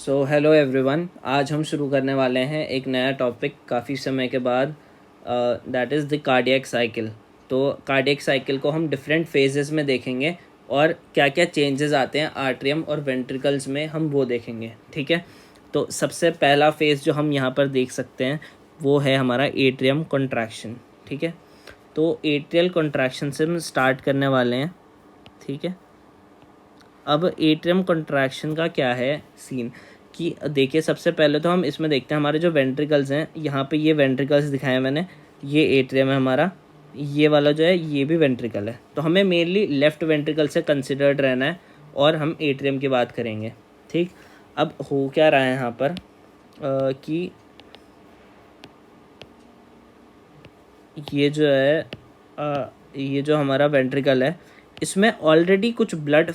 So hello everyone, आज हम शुरू करने वाले हैं एक नया टॉपिक काफ़ी समय के बाद, that is the cardiac cycle. तो कार्डियक साइकिल को हम डिफरेंट फेजेस में देखेंगे और क्या क्या चेंजेस आते हैं आर्ट्रियम और वेंट्रिकल्स में हम वो देखेंगे। ठीक है, तो सबसे पहला फेज़ जो हम यहाँ पर देख सकते हैं वो है हमारा एट्रियम कॉन्ट्रैक्शन। ठीक है, तो एट्रियल कॉन्ट्रैक्शन से हम स्टार्ट करने वाले हैं। ठीक है, अब एट्रियम कॉन्ट्रैक्शन का क्या है सीन कि देखिए, सबसे पहले तो हम इसमें देखते हैं हमारे जो वेंट्रिकल्स हैं। यहाँ पे ये वेंट्रिकल्स दिखाए हैं मैंने, ये एट्रियम है हमारा, ये वाला जो है ये भी वेंट्रिकल है। तो हमें मेनली लेफ्ट वेंट्रिकल से कंसिडर्ड रहना है और हम एट्रियम की बात करेंगे। ठीक, अब हो क्या रहा है यहाँ पर कि ये जो है ये जो हमारा वेंट्रिकल है इसमें ऑलरेडी कुछ ब्लड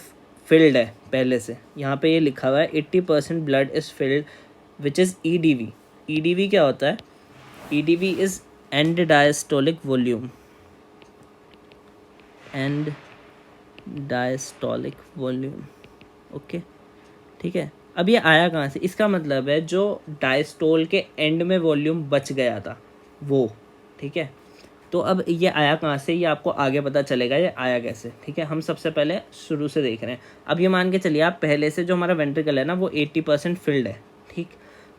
फिल्ड है पहले से। यहाँ पे ये लिखा हुआ है 80% blood is filled which is EDV. EDV क्या होता है? EDV is and diastolic volume, and diastolic volume. Okay, ठीक है। अब ये आया कहाँ से? इसका मतलब है जो डायस्टोल के एंड में वॉल्यूम बच गया था वो। ठीक है, तो अब ये आया कहाँ से, ये आपको आगे पता चलेगा ये आया कैसे। ठीक है, हम सबसे पहले शुरू से देख रहे हैं। अब ये मान के चलिए आप पहले से जो हमारा वेंट्रिकल है ना वो 80% फिल्ड है। ठीक,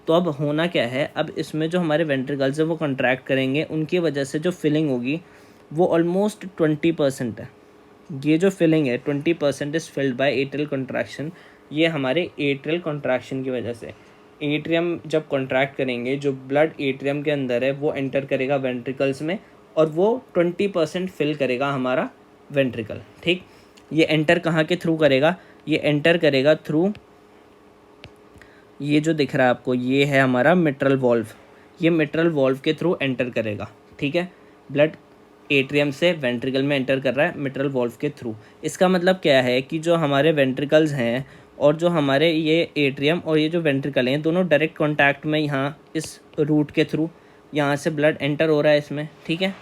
तो अब होना क्या है, अब इसमें जो हमारे वेंट्रिकल्स है वो कंट्रैक्ट करेंगे, उनकी वजह से जो फिलिंग होगी वो ऑलमोस्ट 20% है। ये जो फिलिंग है 20% is filled by atrial contraction. ये हमारे एट्रियल कंट्रैक्शन की वजह से एट्रियम जब कंट्रैक्ट करेंगे, जो ब्लड एट्रियम के अंदर है वो एंटर करेगा वेंट्रिकल्स में और वो 20% फिल करेगा हमारा वेंट्रिकल। ठीक, ये एंटर कहाँ के थ्रू करेगा? ये एंटर करेगा थ्रू, ये जो दिख रहा है आपको ये है हमारा मिट्रल वॉल्व। ये मिट्रल वॉल्व के थ्रू एंटर करेगा। ठीक है, ब्लड एट्रियम से वेंट्रिकल में एंटर कर रहा है मिट्रल वॉल्व के थ्रू। इसका मतलब क्या है कि जो हमारे वेंट्रिकल्स हैं और जो हमारे ये एट्रियम और ये जो वेंट्रिकल हैं दोनों डायरेक्ट कॉन्टैक्ट में यहाँ इस रूट के थ्रू यहाँ से ब्लड एंटर हो रहा है इसमें। ठीक है,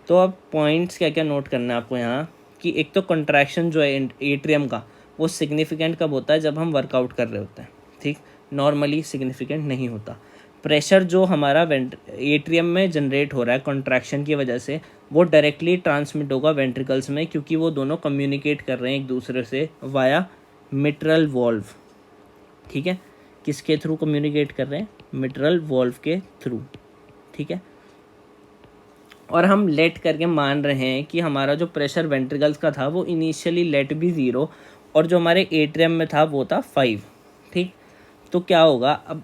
तो अब पॉइंट्स क्या क्या नोट करना है आपको यहाँ कि एक तो कंट्रैक्शन जो है एट्रियम का वो सिग्निफिकेंट कब होता है? जब हम वर्कआउट कर रहे होते हैं। ठीक, नॉर्मली सिग्निफिकेंट नहीं होता। प्रेशर जो हमारा एट्रियम में जनरेट हो रहा है कॉन्ट्रैक्शन की वजह से वो डायरेक्टली ट्रांसमिट होगा वेंट्रिकल्स में, क्योंकि वो दोनों कम्युनिकेट कर रहे हैं एक दूसरे से वाया मिट्रल वॉल्व। ठीक है, किसके थ्रू कम्युनिकेट कर रहे हैं? मिट्रल वॉल्व के थ्रू। ठीक है, और हम लेट करके मान रहे हैं कि हमारा जो प्रेशर वेंट्रिकल्स का था वो इनिशियली लेट भी 0 और जो हमारे एट्रियम में था वो था 5। ठीक, तो क्या होगा अब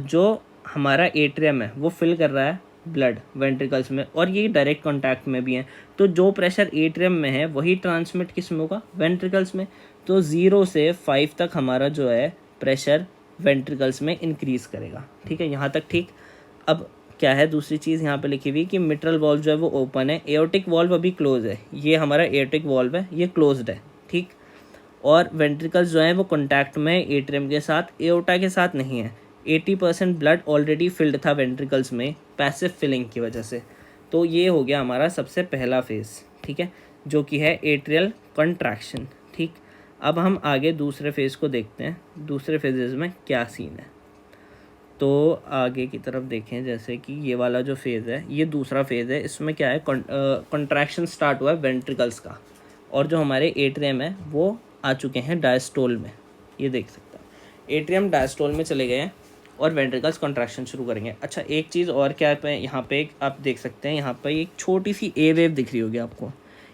जो हमारा एट्रियम है वो फिल कर रहा है ब्लड वेंट्रिकल्स में और ये डायरेक्ट कांटेक्ट में भी है, तो जो प्रेशर एट्रियम में है वही ट्रांसमिट किस में होगा? वेंट्रिकल्स में। तो 0 से 5 तक हमारा जो है प्रेशर वेंट्रिकल्स में इंक्रीज़ करेगा। ठीक है, यहाँ तक ठीक। अब क्या है दूसरी चीज़ यहाँ पे लिखी हुई कि मिट्रल वॉल्व जो है वो ओपन है, एओर्टिक वॉल्व अभी क्लोज है। ये हमारा एओर्टिक वॉल्व है, ये क्लोज्ड है। ठीक, और वेंट्रिकल्स जो हैं वो कॉन्टैक्ट में एट्रियम के साथ, एओर्टा के साथ नहीं है। 80% ब्लड ऑलरेडी फिल्ड था वेंट्रिकल्स में पैसिव फिलिंग की वजह से। तो ये हो गया हमारा सबसे पहला फेज़। ठीक है, जो कि है एट्रियल कंट्रैक्शन। ठीक, अब हम आगे दूसरे फेज़ को देखते हैं, दूसरे फेजेस में क्या सीन है। तो आगे की तरफ देखें, जैसे कि ये वाला जो फेज़ है ये दूसरा फेज़ है। इसमें क्या है, कंट्रैक्शन स्टार्ट हुआ है वेंट्रिकल्स का और जो हमारे एट्रियम है वो आ चुके हैं डायस्टोल में। ये देख सकते हैं एट्रियम डायस्टोल में चले गए हैं और वेंट्रिकल्स कंट्रैक्शन शुरू करेंगे। अच्छा, एक चीज़ और क्या है यहाँ पे आप देख सकते हैं, यहाँ पे एक छोटी सी ए वेव दिख रही होगी आपको।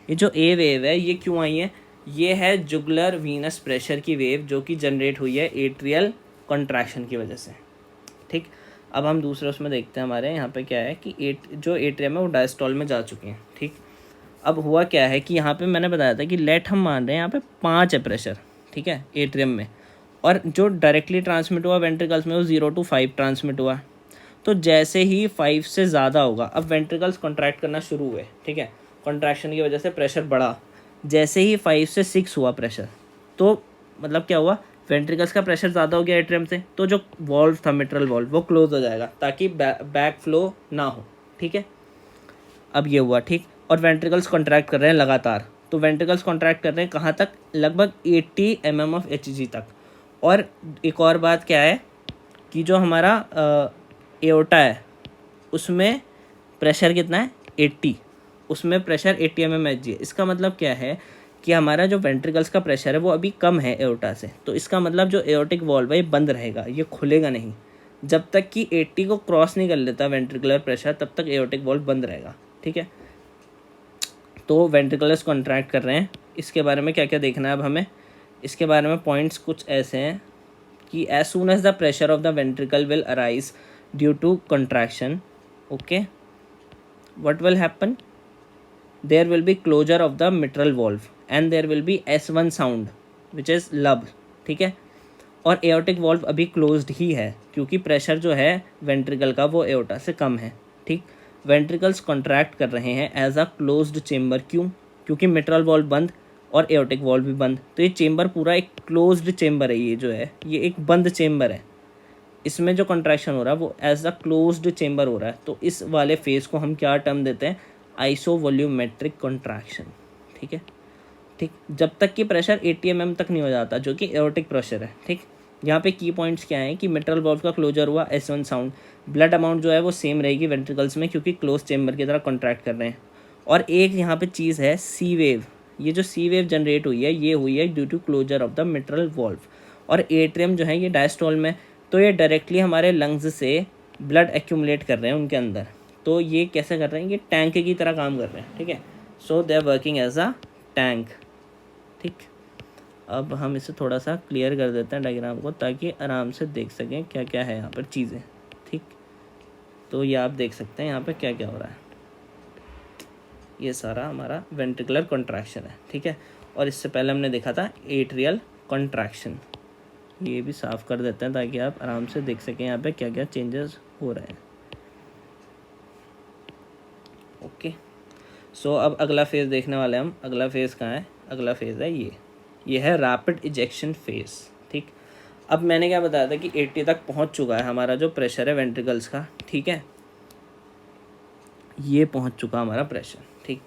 ये जो ए वेव है ये क्यों आई है? ये है जुगुलर वीनस प्रेशर की वेव जो कि जनरेट हुई है एट्रियल कंट्रैक्शन की वजह से। ठीक, अब हम दूसरे उसमें देखते हैं हमारे यहाँ पे क्या है कि जो एट्रियम है वो डायस्टोल में जा चुके हैं। ठीक, अब हुआ क्या है कि यहाँ पे मैंने बताया था कि लेट हम मान रहे हैं यहाँ पे 5 है प्रेशर। ठीक है, एट्रियम में, और जो डायरेक्टली ट्रांसमिट हुआ वेंट्रिकल्स में वो 0 to 5 ट्रांसमिट हुआ। तो जैसे ही 5 से ज़्यादा होगा, अब वेंट्रिकल्स कॉन्ट्रैक्ट करना शुरू हुए। ठीक है, कॉन्ट्रैक्शन की वजह से प्रेशर बढ़ा। जैसे ही 5 से 6 हुआ प्रेशर, तो मतलब क्या हुआ, वेंट्रिकल्स का प्रेशर ज़्यादा हो गया एट्रियम से, तो जो वॉल्व था मिट्रल वॉल्व वो क्लोज हो जाएगा ताकि बैक फ्लो ना हो। ठीक है, अब ये हुआ। ठीक, और वेंट्रिकल्स कॉन्ट्रैक्ट कर रहे हैं लगातार। तो वेंट्रिकल्स कॉन्ट्रैक्ट कर रहे हैं कहाँ तक? लगभग 80 mm of Hg तक। और एक और बात क्या है कि जो हमारा एओर्टा है उसमें प्रेशर कितना है 80, उसमें प्रेशर 80 mmHg है। इसका मतलब क्या है कि हमारा जो वेंट्रिकल्स का प्रेशर है वो अभी कम है एओर्टा से, तो इसका मतलब जो एओर्टिक वॉल्व है ये बंद रहेगा, ये खुलेगा नहीं। जब तक कि 80 को क्रॉस नहीं कर लेता वेंट्रिकुलर प्रेशर तब तक एओर्टिक वॉल्व बंद रहेगा, ठीक है। तो वेंट्रिकुलर्स कॉन्ट्रैक्ट कर रहे हैं, इसके बारे में क्या क्या देखना है अब हमें। इसके बारे में पॉइंट्स कुछ ऐसे हैं कि as soon as the pressure of the ventricle will arise due to contraction, okay, what will happen, there will be closure of the mitral valve and there will be S1 sound which is लब, ठीक है। और aortic valve अभी closed ही है क्योंकि pressure जो है ventricle का वो एओर्टा से कम है, ठीक। वेंट्रिकल्स कॉन्ट्रैक्ट कर रहे हैं एज अ क्लोज्ड चेम्बर, क्यों, क्योंकि मिट्रल वॉल्व बंद और एओर्टिक वॉल्व भी बंद, तो ये चेम्बर पूरा एक क्लोज्ड चेम्बर है, ये जो है ये एक बंद चेम्बर है, इसमें जो कॉन्ट्रैक्शन हो रहा है वो एज अ क्लोज्ड चेम्बर हो रहा है। तो इस वाले फेज को हम क्या टर्म देते हैं, आइसोवॉल्यूमेट्रिक कॉन्ट्रैक्शन, ठीक है, ठीक। जब तक कि प्रेशर 80 mm तक नहीं हो जाता जो कि एओर्टिक प्रेशर है, ठीक। यहाँ पे की पॉइंट्स क्या हैं कि मिट्रल वॉल्व का क्लोजर हुआ, S1 साउंड, ब्लड अमाउंट जो है वो सेम रहेगी वेंट्रिकल्स में क्योंकि क्लोज चेम्बर की तरह कॉन्ट्रैक्ट कर रहे हैं। और एक यहाँ पे चीज़ है सी वेव, ये जो सी वेव जनरेट हुई है ये हुई है due to closure of the mitral valve. और एट्रियम जो है ये डायस्टोल में, तो ये डायरेक्टली हमारे लंग्स से ब्लड एक्यूमुलेट कर रहे हैं उनके अंदर, तो ये कैसे कर रहे हैं, ये टैंक की तरह काम कर रहे हैं, ठीक है। So they are working as a tank, ठीक। अब हम इसे थोड़ा सा क्लियर कर देते हैं डायग्राम को ताकि आराम से देख सकें क्या क्या है यहाँ पर चीज़ें, ठीक। तो ये आप देख सकते हैं यहाँ पर क्या क्या हो रहा है, ये सारा हमारा वेंट्रिकुलर कॉन्ट्रैक्शन है, ठीक है। और इससे पहले हमने देखा था एट्रियल कॉन्ट्रैक्शन, ये भी साफ़ कर देते हैं ताकि आप आराम से देख सकें यहाँ पे क्या क्या चेंजेस हो रहे हैं, ओके। सो अब अगला फेज़ देखने वाले हम। अगला फेज़ कहाँ है, अगला फेज़ है ये है रैपिड इजेक्शन फेज़, ठीक। अब मैंने क्या बताया था कि 80 तक पहुँच चुका है हमारा जो प्रेशर है वेंट्रिकल्स का, ठीक है, ये पहुँच चुका हमारा प्रेशर, ठीक।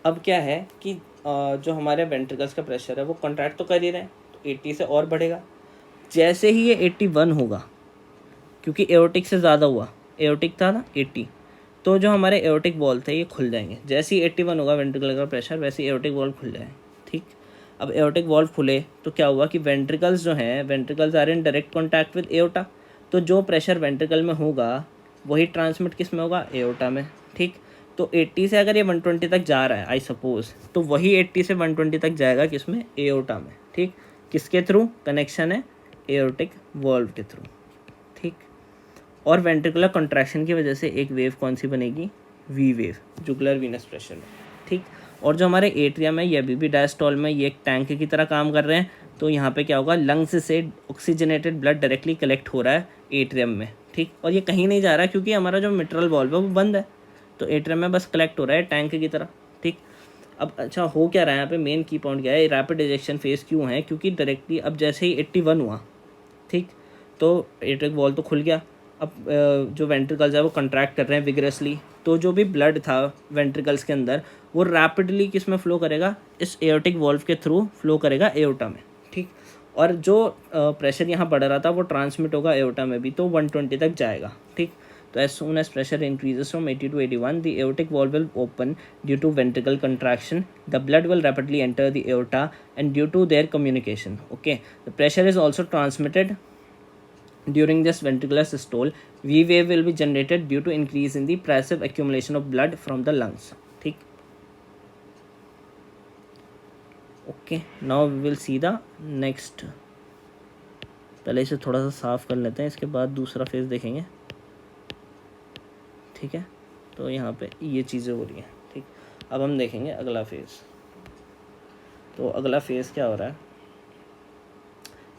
अब क्या है कि जो हमारे वेंट्रिकल्स का प्रेशर है वो कॉन्ट्रैक्ट तो कर ही रहे हैं, तो 80 से और बढ़ेगा। जैसे ही ये 81 होगा, क्योंकि एओर्टिक से ज़्यादा हुआ, एओर्टिक था ना 80, तो जो हमारे एओर्टिक वॉल्व थे ये खुल जाएंगे। जैसे ही 81 होगा वेंट्रिकल का प्रेशर वैसे ही एओर्टिक वॉल्व खुल जाए, ठीक। अब एओर्टिक वॉल्व खुले तो क्या हुआ कि वेंट्रिकल्स जो हैं, ventricles are in direct contact with aorta, तो जो प्रेशर वेंट्रिकल में होगा वही ट्रांसमिट किस में होगा, एओर्टा में, ठीक। तो 80 से अगर ये 120 तक जा रहा है आई सपोज, तो वही 80 से 120 तक जाएगा किसमें, एओर्टा में, ठीक। किसके थ्रू कनेक्शन है, एओर्टिक वॉल्व के थ्रू, ठीक। और वेंट्रिकुलर कॉन्ट्रैक्शन की वजह से एक वेव कौन सी बनेगी, V wave, jugular venous pressure में, ठीक। और जो हमारे एट्रियम है ये अभी भी डायस्टोल में, ये एक टैंक की तरह काम कर रहे हैं, तो यहाँ पे क्या होगा, लंग्स से ऑक्सीजनेटेड ब्लड डायरेक्टली कलेक्ट हो रहा है एट्रियम में, ठीक। और ये कहीं नहीं जा रहा है क्योंकि हमारा जो मिट्रल वॉल्व है वो बंद है, तो एट्रियम में बस कलेक्ट हो रहा है टैंक की तरह, ठीक। अब अच्छा हो क्या रहा है यहाँ पे, मेन की पॉइंट क्या है, रैपिड इजेक्शन फेज क्यों है, क्योंकि डायरेक्टली अब जैसे ही 81 हुआ, ठीक, तो एट्रिक वॉल्व तो खुल गया। अब जो वेंट्रिकल्स है वो कंट्रैक्ट कर रहे हैं विग्रसली, तो जो भी ब्लड था वेंट्रिकल्स के अंदर वो रैपिडली किस में फ्लो करेगा, इस एओर्टिक वॉल्व के थ्रू फ्लो करेगा एओर्टा में, ठीक। और जो प्रेशर यहाँ बढ़ रहा था वो ट्रांसमिट होगा एओर्टा में भी, तो 120 तक जाएगा, ठीक। तो as soon as pressure increases from 80 to 81, the aortic valve will open due to ventricle contraction. The blood will rapidly enter the aorta and due to their communication. Okay, the pressure is also transmitted during this ventricular systole. V wave will be generated due to increase in the passive accumulation of blood from the lungs. ठीक. Okay, now we will see the next. पहले इसे थोड़ा सा साफ कर लेते हैं, इसके बाद दूसरा फेज देखेंगे, ठीक है। तो यहाँ पे ये चीज़ें हो रही हैं, ठीक। अब हम देखेंगे अगला फेज़। तो अगला फेज़ क्या हो रहा है,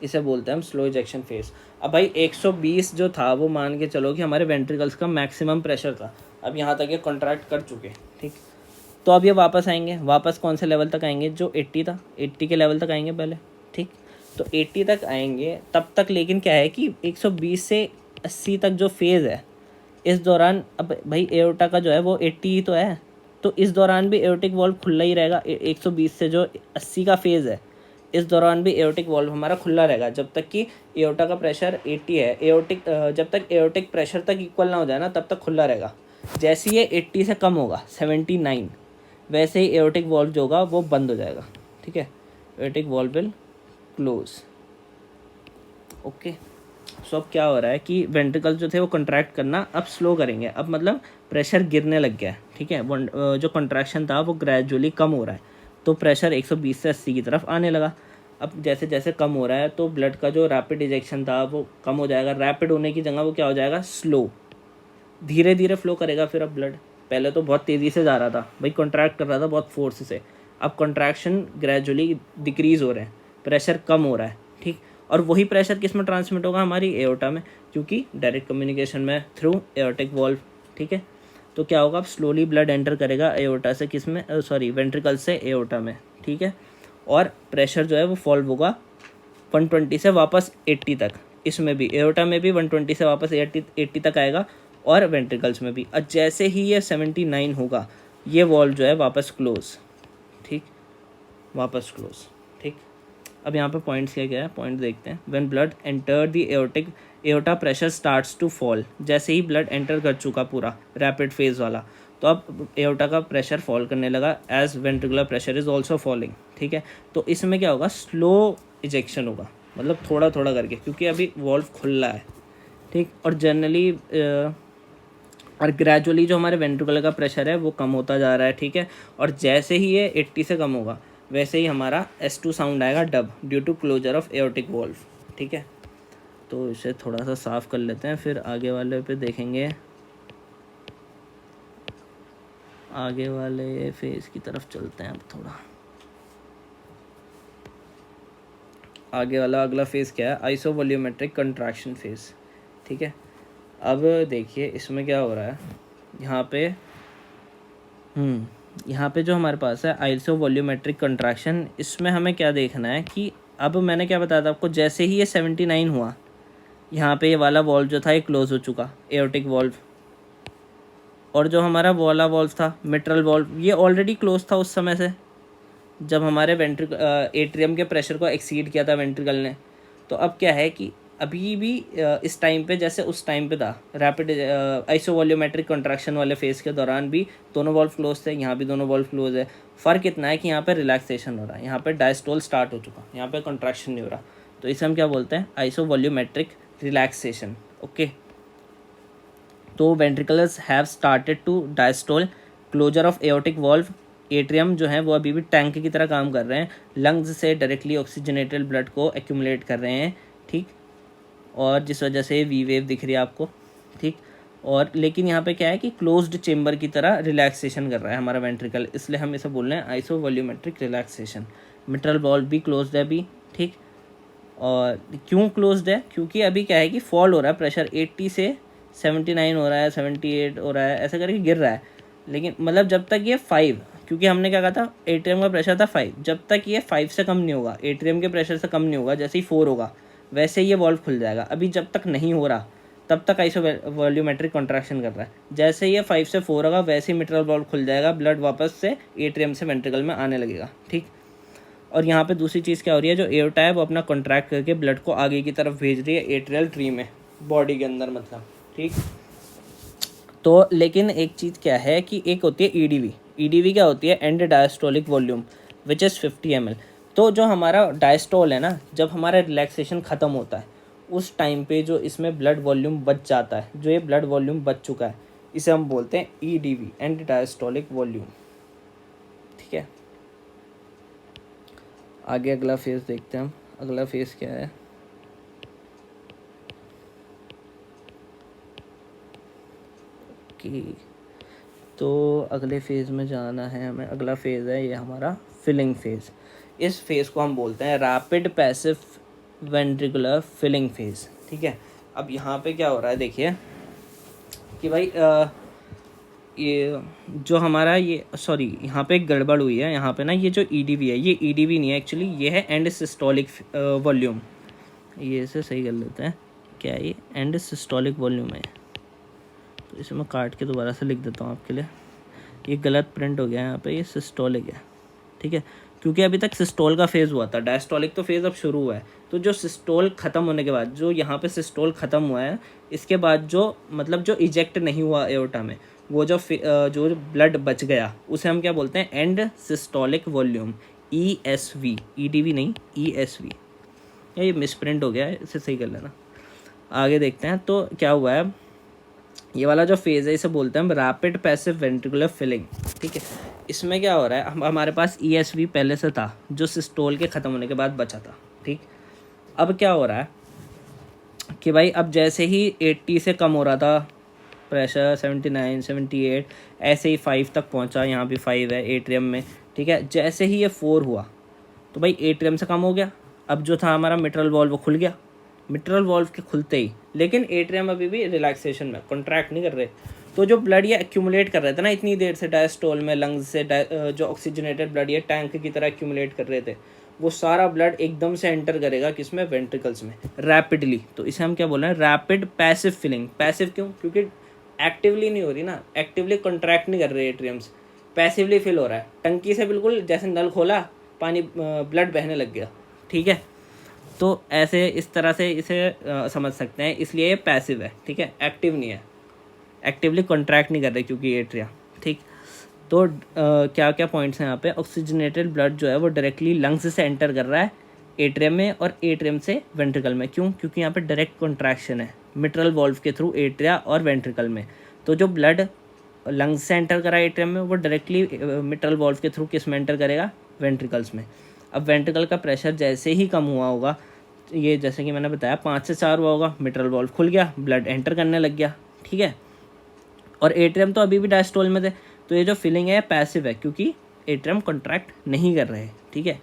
इसे बोलते हैं हम स्लो इजेक्शन फेज़। अब भाई 120 जो था वो मान के चलो कि हमारे वेंट्रिकल्स का मैक्सिमम प्रेशर था, अब यहाँ तक ये कॉन्ट्रैक्ट कर चुके, ठीक। तो अब ये वापस आएंगे, वापस कौन से लेवल तक आएंगे, जो 80 था, 80 के लेवल तक आएंगे पहले, ठीक। तो 80 तक आएंगे तब तक, लेकिन क्या है कि 120 से 80 तक जो फेज़ है, इस दौरान अब भाई एओर्टा का जो है वो 80 ही तो है, तो इस दौरान भी एओर्टिक वॉल्व खुला ही रहेगा। 120 से जो 80 का फेज़ है इस दौरान भी एओर्टिक वॉल्व हमारा खुला रहेगा जब तक कि एओर्टा का प्रेशर 80 है। एओर्टिक जब तक एओर्टिक प्रेशर तक इक्वल ना हो जाए ना तब तक खुला रहेगा। जैसे ये 80 से कम होगा 79, वैसे ही एओर्टिक वॉल्व जो होगा वो बंद हो जाएगा। ठीक है, aortic valve will close. Okay, so अब क्या हो रहा है कि वेंट्रिकल जो थे वो कंट्रैक्ट करना अब स्लो करेंगे। अब मतलब प्रेशर गिरने लग गया है। ठीक है, जो कंट्रैक्शन था वो ग्रेजुअली कम हो रहा है, तो प्रेशर 120 से 80 की तरफ आने लगा। अब जैसे जैसे कम हो रहा है तो ब्लड का जो रैपिड इजेक्शन था वो कम हो जाएगा। रैपिड होने की जगह वो क्या हो जाएगा, स्लो, धीरे धीरे फ्लो करेगा फिर अब ब्लड। पहले तो बहुत तेज़ी से जा रहा था भाई, कॉन्ट्रैक्ट कर रहा था बहुत फोर्स से, अब कॉन्ट्रैक्शन ग्रेजुअली डिक्रीज़ हो रहे हैं, प्रेशर कम हो रहा है। ठीक, और वही प्रेशर किस में ट्रांसमिट होगा, हमारी एओर्टा में, क्योंकि डायरेक्ट कम्युनिकेशन में थ्रू एओर्टिक वॉल्व। ठीक है, तो क्या होगा, अब स्लोली ब्लड एंटर करेगा एओर्टा से किस में, सॉरी वेंट्रिकल से एओर्टा में। ठीक है, और प्रेशर जो है वो फॉल्व होगा 120 से वापस 80 तक। इसमें भी एओर्टा में भी 120 से वापस 80 तक आएगा, और वेंट्रिकल्स में भी। और जैसे ही ये 79 होगा ये वॉल्व जो है वापस क्लोज। ठीक, वापस क्लोज। ठीक, अब यहाँ पे पॉइंट्स क्या क्या है, पॉइंट देखते हैं। When blood enter the aortic, aorta pressure starts to fall. जैसे ही ब्लड एंटर कर चुका पूरा रैपिड फेज वाला, तो अब एओर्टा का प्रेशर फॉल करने लगा as ventricular pressure is also falling. ठीक है, तो इसमें क्या होगा, स्लो इजेक्शन होगा, मतलब थोड़ा थोड़ा करके, क्योंकि अभी वॉल्व खुला है। ठीक, और जनरली और ग्रेजुअली जो हमारे वेंट्रिकुलर का प्रेशर है वो कम होता जा रहा है। ठीक है, और जैसे ही ये 80 से कम होगा वैसे ही हमारा S2 साउंड आएगा, dub, due to closure of aortic valve. ठीक है, तो इसे थोड़ा सा साफ़ कर लेते हैं, फिर आगे वाले पे देखेंगे, आगे वाले फेज़ की तरफ चलते हैं। अब थोड़ा आगे वाला अगला फेज़ क्या है, आइसोवॉल्यूमेट्रिक कंट्रैक्शन फेज़। ठीक है, अब देखिए इसमें क्या हो रहा है, यहाँ पे जो हमारे पास है आइसोवॉल्यूमेट्रिक कंट्रैक्शन, इसमें हमें क्या देखना है कि अब मैंने क्या बताया था आपको, जैसे ही ये 79 हुआ यहाँ पे ये वाला वॉल्व जो था ये क्लोज हो चुका, एओर्टिक वॉल्व। और जो हमारा वाला वॉल्व था मिट्रल वॉल्व, ये ऑलरेडी क्लोज था उस समय से, जब हमारे एट्रियम के प्रेशर को एक्सीड किया था वेंट्रिकल ने। तो अब क्या है कि अभी भी इस टाइम पे जैसे उस टाइम पे था रैपिड आइसोवॉल्यूमेट्रिक कंट्रैक्शन वाले फेज़ के दौरान भी दोनों वॉल्व क्लोज थे, यहाँ भी दोनों वॉल्व क्लोज है। फ़र्क इतना है कि यहाँ पे रिलैक्सेशन हो रहा है, यहाँ पे डायस्टोल स्टार्ट हो चुका, यहाँ पे कंट्रैक्शन नहीं हो रहा। तो इसे हम क्या बोलते हैं, आइसोवॉल्यूमेट्रिक रिलैक्सेशन। ओके, तो ventricles have started to diastole, closure of aortic valve. Atrium जो है वो अभी भी टैंक की तरह काम कर रहे हैं, लंग्स से डायरेक्टली ऑक्सीजनेटेड ब्लड को एक्यूमुलेट कर रहे हैं। ठीक, और जिस वजह से वी वेव दिख रही है आपको। ठीक, और लेकिन यहाँ पे क्या है कि क्लोज्ड चेम्बर की तरह रिलैक्सेशन कर रहा है हमारा वेंट्रिकल, इसलिए हम इसे बोल रहे हैं आइसोवॉल्यूमेट्रिक रिलैक्सेशन। मिट्रल वॉल्व भी क्लोज्ड है अभी। ठीक, और क्यों क्लोज्ड है, क्योंकि अभी क्या है कि फॉल हो रहा है, प्रेशर 80 से 79 हो रहा है, 78 हो रहा है, ऐसे करके गिर रहा है। लेकिन मतलब जब तक ये 5, क्योंकि हमने क्या कहा था एट्रियम का प्रेशर था 5, जब तक ये 5 से कम नहीं होगा, एट्रियम के प्रेशर से कम नहीं होगा, जैसे ही 4 होगा वैसे ही ये वॉल्व खुल जाएगा। अभी जब तक नहीं हो रहा तब तक आइसोवॉल्यूमेट्रिक कॉन्ट्रैक्शन कर रहा है। जैसे ही ये 5 से 4 होगा वैसे ही मिट्रल वॉल्व खुल जाएगा, ब्लड वापस से एट्रियम से वेंट्रिकल में आने लगेगा। ठीक, और यहाँ पे दूसरी चीज़ क्या हो रही है, जो एओर्टा है वो अपना कॉन्ट्रैक्ट करके ब्लड को आगे की तरफ भेज रही है एट्रियल ट्री में, बॉडी के अंदर मतलब। ठीक, तो लेकिन एक चीज़ क्या है कि एक होती है ईडीवी। ईडीवी क्या होती है, and diastolic volume, which is 50 ml। तो जो हमारा डायस्टोल है ना, जब हमारा रिलैक्सेशन ख़त्म होता है उस टाइम पे जो इसमें ब्लड वॉल्यूम बच जाता है, जो ये ब्लड वॉल्यूम बच चुका है, इसे हम बोलते हैं ईडीवी, एंड डायस्टोलिक वॉल्यूम। ठीक है, आगे अगला फेज़ देखते हैं हम। अगला फेज़ क्या है, कि तो अगले फेज़ में जाना है हमें। अगला फेज़ है ये हमारा फिलिंग फेज़। इस फेज़ को हम बोलते हैं rapid passive ventricular filling phase. ठीक है, अब यहाँ पे क्या हो रहा है देखिए कि भाई ये जो हमारा ये यहाँ पे एक गड़बड़ हुई है। यहाँ पे ना ये जो ईडीवी है, ये ईडीवी नहीं है एक्चुअली, ये है एंड सिस्टोलिक वॉल्यूम। ये इसे सही कर लेते हैं, क्या है ये, एंड सिस्टोलिक वॉल्यूम है। तो इसे मैं काट के दोबारा से लिख देता हूँ आपके लिए, ये गलत प्रिंट हो गया है यहाँ पे, ये सिस्टोलिक है। ठीक है, क्योंकि अभी तक सिस्टोल का फेज़ हुआ था, डायस्टोलिक तो फेज़ अब शुरू हुआ है। तो जो सिस्टोल ख़त्म होने के बाद, जो यहाँ पे सिस्टोल ख़त्म हुआ है, इसके बाद जो मतलब जो इजेक्ट नहीं हुआ एओर्टा में, वो जो ब्लड बच गया उसे हम क्या बोलते हैं, and systolic volume, ESV, EDV नहीं, ESV। ये मिसप्रिंट हो गया है, इसे सही कर लेना। आगे देखते हैं तो क्या हुआ है। ये वाला जो फेज़ है इसे बोलते हैं हम रैपिड पैसिव वेंट्रिकुलर फिलिंग, ठीक है। इसमें क्या हो रहा है, हमारे पास ESV पहले से था जो सिस्टोल के ख़त्म होने के बाद बचा था, ठीक। अब क्या हो रहा है कि भाई अब जैसे ही 80 से कम हो रहा था प्रेशर, 79, 78, ऐसे ही 5 तक पहुंचा, यहाँ भी 5 है एट्रियम में, ठीक है। जैसे ही ये 4 हुआ तो भाई एट्रियम से कम हो गया। अब जो था हमारा मिट्रल वॉल्व वो खुल गया, मिट्रल वॉल्व के खुलते ही, लेकिन एट्रियम अभी भी रिलैक्सेशन में, कॉन्ट्रैक्ट नहीं कर रहे। तो जो ब्लड ये एक्यूमुलेट कर रहे थे ना इतनी देर से डायस्टोल में, लंग्स से जो ऑक्सीजनेटेड ब्लड ये टैंक की तरह एक्यूमुलेट कर रहे थे, वो सारा ब्लड एकदम से एंटर करेगा किसमें, वेंट्रिकल्स में, रैपिडली। तो इसे हम क्या बोल रहे हैं, रैपिड पैसिव फिलिंग। पैसिव क्यों, क्योंकि एक्टिवली नहीं हो रही ना, एक्टिवली कॉन्ट्रैक्ट नहीं कर रहे एट्रियम्स, पैसिवली फिल हो रहा है। टंकी से बिल्कुल जैसे नल खोला, पानी ब्लड बहने लग गया, ठीक है। तो ऐसे इस तरह से इसे समझ सकते हैं, इसलिए ये पैसिव है, ठीक है, एक्टिव नहीं है, एक्टिवली कॉन्ट्रैक्ट नहीं कर रहे क्योंकि एट्रिया, ठीक। तो क्या क्या पॉइंट्स हैं यहाँ पे, ऑक्सीजनेटेड ब्लड जो है वो डायरेक्टली लंग्स से एंटर कर रहा है एट्रियम में, और एट्रियम से वेंट्रिकल में। क्यों, क्योंकि यहाँ पे डायरेक्ट कॉन्ट्रैक्शन है मिट्रल वॉल्व के थ्रू एट्रिया और वेंट्रिकल में। तो जो ब्लड लंग्स से एंटर करा एट्रियम में, वो डायरेक्टली मिट्रल वॉल्व के थ्रू किस में एंटर करेगा, वेंट्रिकल्स में। अब वेंट्रिकल का प्रेशर जैसे ही कम हुआ होगा, ये जैसे कि मैंने बताया 5 से 4 हुआ होगा, मिट्रल वॉल्व खुल गया, ब्लड एंटर करने लग गया, ठीक है। और एट्रियम तो अभी भी डायस्टोल में थे, तो ये जो फिलिंग है पैसिव है क्योंकि एट्रियम कॉन्ट्रैक्ट नहीं कर रहे, ठीक है।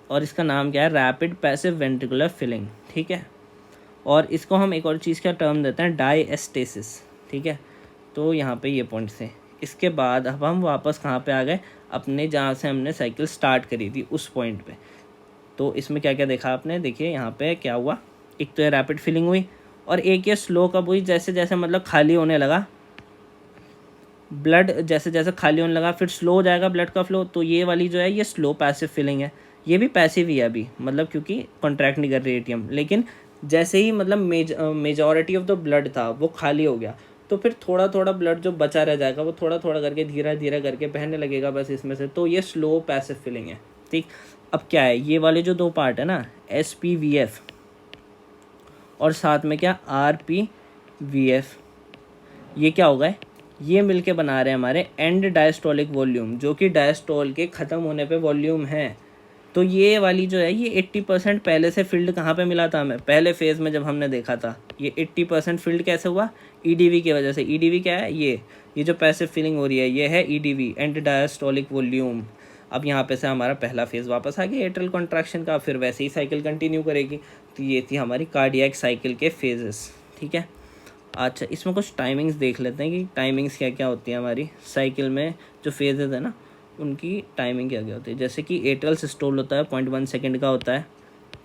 और इसका नाम क्या है, रैपिड पैसिव वेंट्रिकुलर फिलिंग, ठीक है। और इसको हम एक और चीज़ का टर्म देते हैं, डायस्टेसिस, ठीक है। तो यहाँ पे ये पॉइंट्स हैं। इसके बाद अब हम वापस कहाँ पे आ गए, अपने जहाँ से हमने साइकिल स्टार्ट करी थी उस पॉइंट पे। तो इसमें क्या क्या देखा आपने, देखिए यहाँ पे क्या हुआ, एक तो ये रैपिड फिलिंग हुई, और एक ये स्लो कब हुई, जैसे जैसे मतलब खाली होने लगा ब्लड, जैसे जैसे खाली होने लगा फिर स्लो हो जाएगा ब्लड का फ्लो। तो ये वाली जो है ये स्लो पैसिव फिलिंग है, ये भी पैसिव ही है अभी, मतलब क्योंकि कॉन्ट्रैक्ट नहीं कर रही एटीएम। लेकिन जैसे ही मतलब मेजॉरिटी ऑफ द ब्लड था वो खाली हो गया, तो फिर थोड़ा थोड़ा ब्लड जो बचा रह जाएगा वो थोड़ा थोड़ा करके धीरे धीरे करके बहने लगेगा बस इसमें से। तो ये स्लो पैसिव फिलिंग है, ठीक। अब क्या है, ये वाले जो 2 पार्ट है ना, SPVF और साथ में क्या RPVF, ये क्या होगा, ये मिलके बना रहे हैं हमारे एंड डायस्टोलिक वॉल्यूम, जो कि डायस्टोल के ख़त्म होने पे वॉल्यूम है। तो ये वाली जो है ये 80% पहले से फिल्ड कहाँ पे मिला था हमें, पहले फेज़ में जब हमने देखा था। ये 80% फिल्ड कैसे हुआ, EDV की वजह से। EDV क्या है, ये जो पैसिव फिलिंग हो रही है ये है EDV, एंड डायस्टोलिक वॉल्यूम। अब यहाँ पे से हमारा पहला फेज़ वापस आ गया एट्रियल कॉन्ट्रैक्शन का, फिर वैसे ही साइकिल कंटिन्यू करेगी। तो ये थी हमारी कार्डियक साइकिल के फेजेस, ठीक है। अच्छा, इसमें कुछ टाइमिंग्स देख लेते हैं कि टाइमिंग्स क्या क्या होती है हमारी साइकिल में, जो फेजेस है ना उनकी टाइमिंग क्या क्या होती है। जैसे कि एट्रियल सिस्टोल होता है 0.1 सेकेंड का होता है,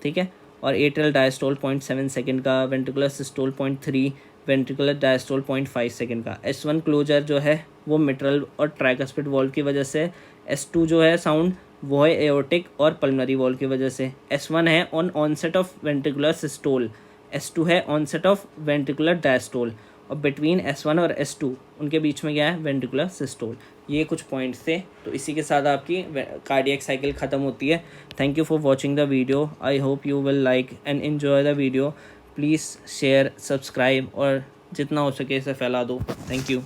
ठीक है। और एट्रियल डायस्टोल 0.7 सेकेंड का, ventricular systole 0.3, ventricular diastole 0.5 second का। S1 क्लोजर जो है वो मिट्रल और ट्राइकस्पिड वॉल्व की वजह से। S2 जो है साउंड वो है एओर्टिक और पल्मनरी वॉल्व की वजह से। S1 है on onset of ventricular systole, S2 है ऑनसेट ऑफ वेंट्रिकुलर डायस्टोल, और बिटवीन S1 और S2 उनके बीच में क्या है, वेंट्रिकुलर सिस्टोल। ये कुछ पॉइंट्स थे। तो इसी के साथ आपकी कार्डियक साइकिल ख़त्म होती है। Thank you for watching the video. I hope you will like and enjoy the video. Please share, subscribe और जितना हो सके इसे फैला दो। Thank you.